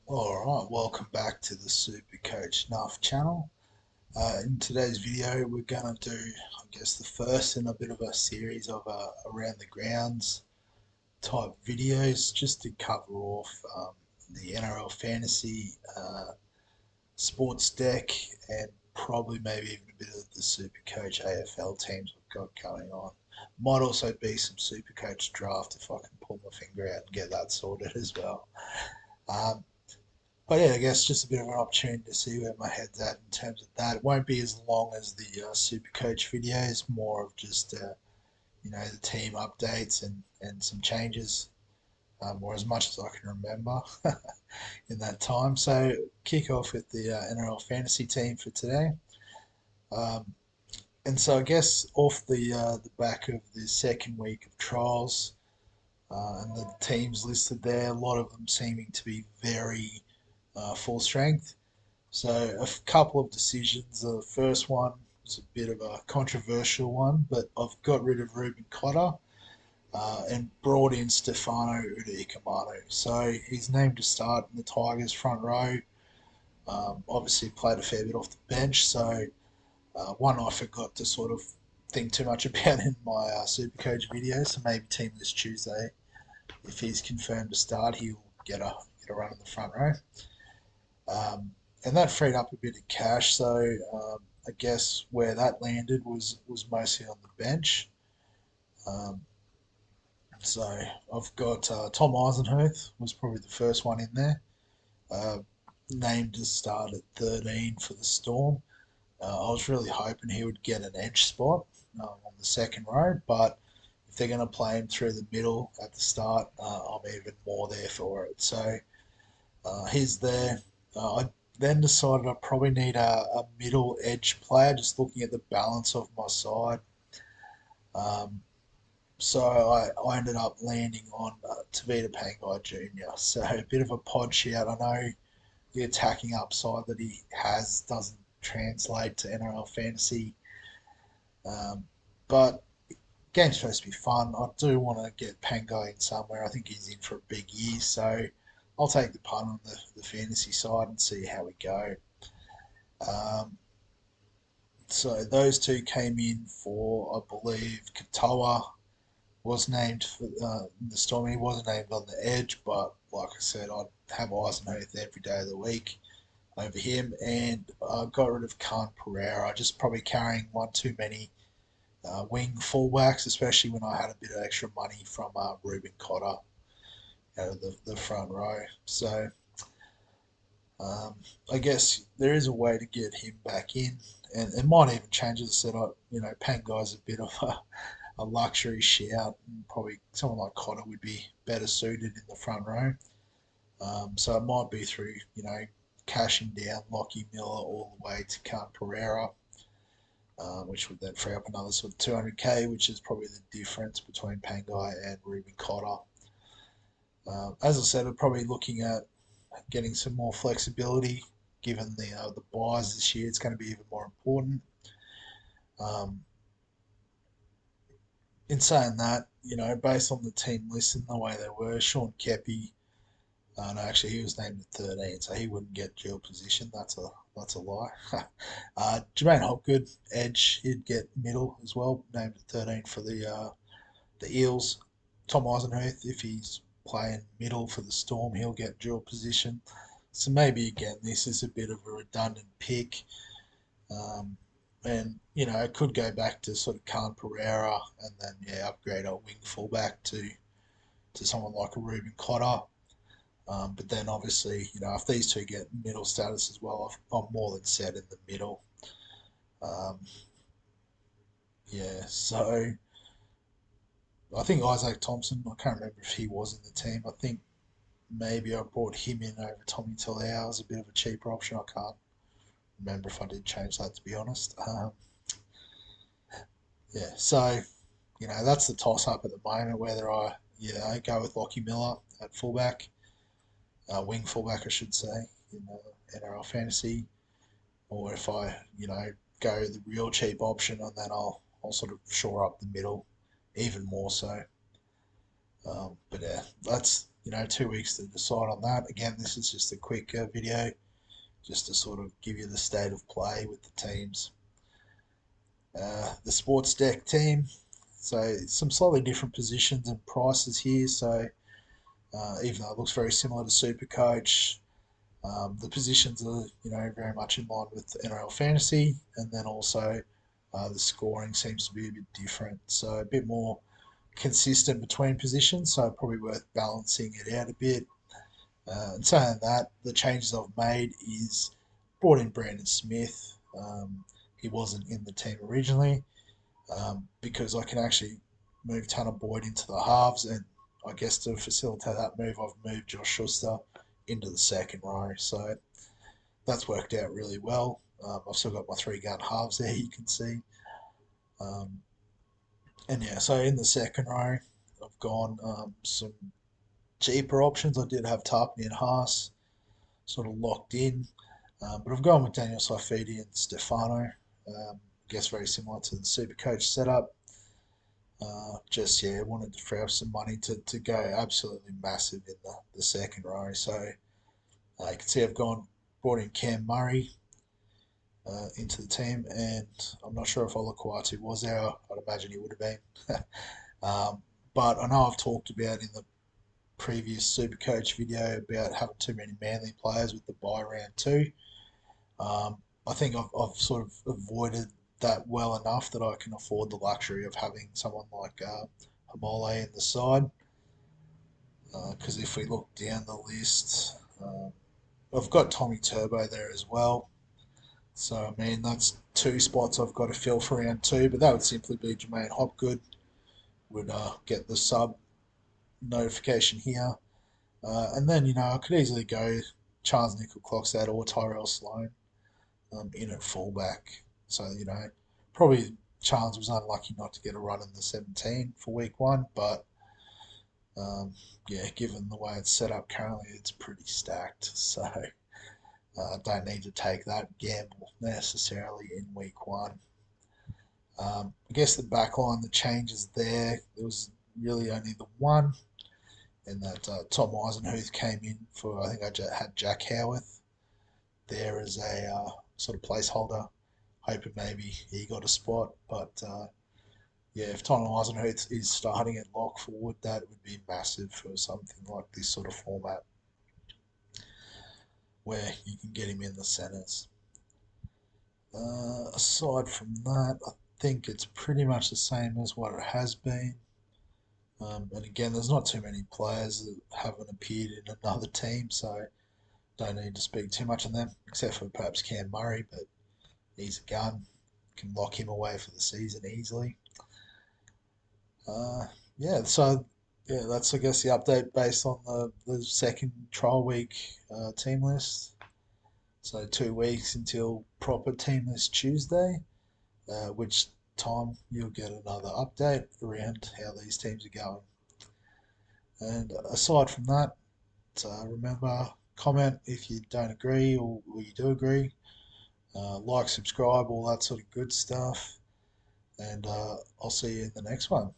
Alright, welcome back to the SuperCoach Nuff channel. In today's video, we're going to do, the first in a bit of a series of around the grounds type videos just to cover off the NRL Fantasy, Sportsdeck, and probably maybe even a bit of the SuperCoach AFL teams we've got going on. Might also be some SuperCoach draft if I can pull my finger out and get that sorted as well. Um, But yeah, I guess just a bit of an opportunity to see where my head's at in terms of that. It won't be as long as the Super Coach videos, more of just the team updates and some changes, or as much as I can remember in that time. So kick off with the NRL Fantasy team for today. Um, and so I guess off the back of the second week of trials and the teams listed there, a lot of them seeming to be very full strength. So a couple of decisions. The first one was a bit of a controversial one, but I've got rid of Ruben Cotter and brought in Stefano Udikamano. So he's named to start in the Tigers front row. Obviously played a fair bit off the bench, so one I forgot to sort of think too much about in my Supercoach video. So maybe Team List Tuesday, if he's confirmed to start, he'll get a run in the front row. And that freed up a bit of cash. So I guess where that landed was mostly on the bench. Um, so I've got Tom Eisenhuth was probably the first one in there. Uh, Named to start at 13 for the Storm. I was really hoping he would get an edge spot on the second row, but if they're going to play him through the middle at the start, I'm even more there for it. So he's there. I then decided I probably need a middle edge player, just looking at the balance of my side. Um, so I ended up landing on Tavita Pangai Jr. So a bit of a pod shout. I know the attacking upside that he has doesn't translate to NRL fantasy, um, but game's supposed to be fun. I do want to get Pangai in somewhere. I think he's in for a big year, so I'll take the punt on the fantasy side and see how we go. Um, so those two came in for, I believe, Katoa was named for the Storm. He wasn't named on the edge, but like I said, I'd have Eisenhuth every day of the week over him, and got rid of Khan Pereira. Just probably carrying one too many wing fullbacks, especially when I had a bit of extra money from Ruben Cotter out of the front row. So I guess there is a way to get him back in, and it might even change. As I said, Pangai's a bit of a luxury shout, and probably someone like Cotter would be better suited in the front row. So it might be through cashing down Lockie Miller all the way to Kant Pereira, which would then free up another sort of 200k, which is probably the difference between Pangai and Ruben Cotter. As I said, I'm probably looking at getting some more flexibility. Given the buys this year, it's going to be even more important. Um, in saying that, based on the team list and the way they were, Sean Kepi, no, actually he was named at 13, so he wouldn't get dual position. That's a lie. Jermaine Hopgood, edge, he'd get middle as well, named at 13 for the Eels. Tom Eisenhuth, if he's playing middle for the Storm, he'll get dual position. So maybe again, this is a bit of a redundant pick. And it could go back to sort of Khan Pereira and then upgrade our wing fullback to someone like a Ruben Cotter. But then obviously, if these two get middle status as well, I'm more than set in the middle. Um, so I think Isaac Thompson, I can't remember if he was in the team. I think maybe I brought him in over Tommy Talau as a bit of a cheaper option. I can't remember if I did change that, to be honest. So that's the toss up at the moment, whether I go with Lockie Miller at fullback, wing fullback, I should say, in NRL Fantasy, or if I go the real cheap option and then I'll sort of shore up the middle even more so. But yeah, that's 2 weeks to decide on that. Again, this is just a quick video just to sort of give you the state of play with the teams. The Sportsdeck team, so some slightly different positions and prices here. So even though it looks very similar to SuperCoach, the positions are very much in line with NRL Fantasy, and then also the scoring seems to be a bit different, so a bit more consistent between positions. So probably worth balancing it out a bit. And saying that, the changes I've made is brought in Brandon Smith. He wasn't in the team originally because I can actually move Tanner Boyd into the halves, and I guess to facilitate that move, I've moved Josh Schuster into the second row. So that's worked out really well. I've still got my 3-gun halves there, you can see. And yeah, so in the second row, I've gone some cheaper options. I did have Tarpany and Haas sort of locked in, but I've gone with Daniel Saifidi and Stefano. I guess very similar to the Supercoach setup. Wanted to free up some money to go absolutely massive in the second row. So you can see I've brought in Cam Murray into the team, and I'm not sure if Olaquatu was there. I'd imagine he would have been. But I know I've talked about in the previous Supercoach video about having too many Manly players with the bye round 2. I think I've sort of avoided that well enough that I can afford the luxury of having someone like Hamole in the side. Because if we look down the list, I've got Tommy Turbo there as well. So, I mean, that's 2 spots I've got to fill for round 2, but that would simply be Jermaine Hopgood would get the sub notification here. And then, I could easily go Charles Nickel-Clockstad or Tyrell Sloan in at fullback. So, probably Charles was unlucky not to get a run in the 17 for week 1, but given the way it's set up currently, it's pretty stacked. So, don't need to take that gamble necessarily in week 1. I guess the back line, the changes there was really only the one, and that Tom Eisenhuth came in for, I think I had Jack Howarth there as a sort of placeholder, hoping maybe he got a spot. But if Tom Eisenhuth is starting at lock forward, that would be massive for something like this sort of format where you can get him in the centres. Aside from that, I think it's pretty much the same as what it has been. And again, there's not too many players that haven't appeared in another team, so don't need to speak too much on them, except for perhaps Cam Murray, but he's a gun. Can lock him away for the season easily. That's I guess the update based on the second trial week team list. So 2 weeks until proper team list Tuesday, which time you'll get another update around how these teams are going. And aside from that, remember, comment if you don't agree or you do agree. Like, subscribe, all that sort of good stuff. And I'll see you in the next one.